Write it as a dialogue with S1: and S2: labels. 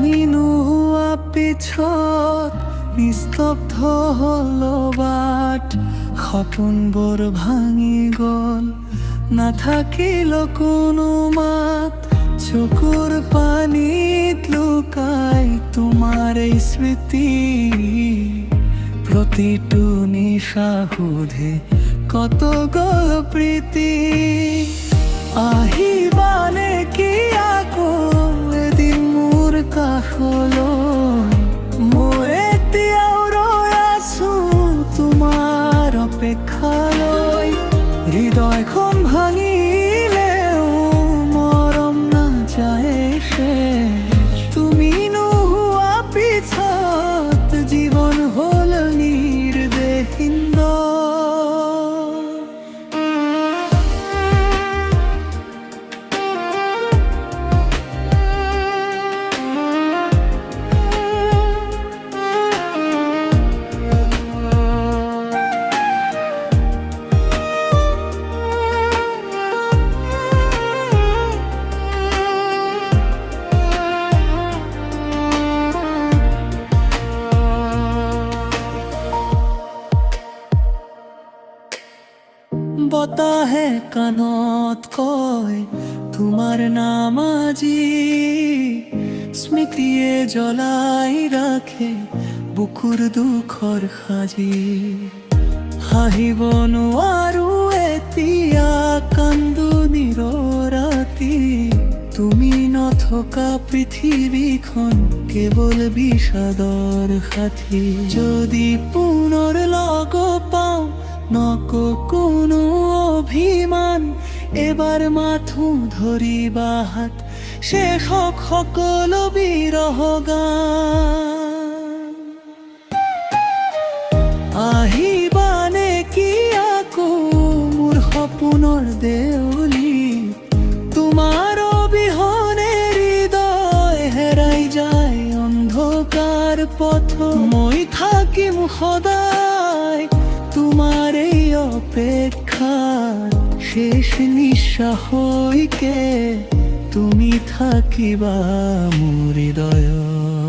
S1: তুমি নোহোৱা পিছত নিস্তব্ধ হল বাট, সপোনবোৰ ভাঙি গল, নাথাকিল কোনো মাত। চকুৰ পানীত লুকাই তোমাৰ এই স্মৃতি, প্ৰতিটো নিশা সোধে কত গল প্ৰীতি। আহিবানে কি আকৌ এদিন মোৰ কাষলৈ, মই এতিয়াও ৰৈ আছো তোমাৰ অপেক্ষালৈ। হৃদয়খন ভাঙিলেও মৰম নাযায় শেষ, তুমি নোহোৱা পিছত জীৱন হ'ল নিৰ্দেশহীন। বতাহে কাণত কয় তোমাৰ নাম আজি, স্মৃতিয়ে জ্বলাই ৰাখে বুকুৰ দুখৰ সাজি। হাঁহিব নোৱাৰো এতিয়া কান্দো নিৰৰাতি, তুমি নথকা পৃথিৱীখন কেৱল বিষাদৰ সাথী। যদি পুনৰ লগ পাওঁ নকওঁ কোনো অভিমান, এবাৰ মাথো ধৰিবা হাত, শেষ হওক সকলো বিৰহ গান। আহিবানে কি আকৌ মোৰ সপোনৰ দেউলী, তোমাৰ অবিহনে হৃদয় হেৰাই যায় অন্ধকাৰ পথ। মই থাকিম সদায় তোমাৰ এই অপেক্ষাত, শেষ নিশ্বাসলৈকে তুমি থাকিবা মোৰ হৃদয়ত।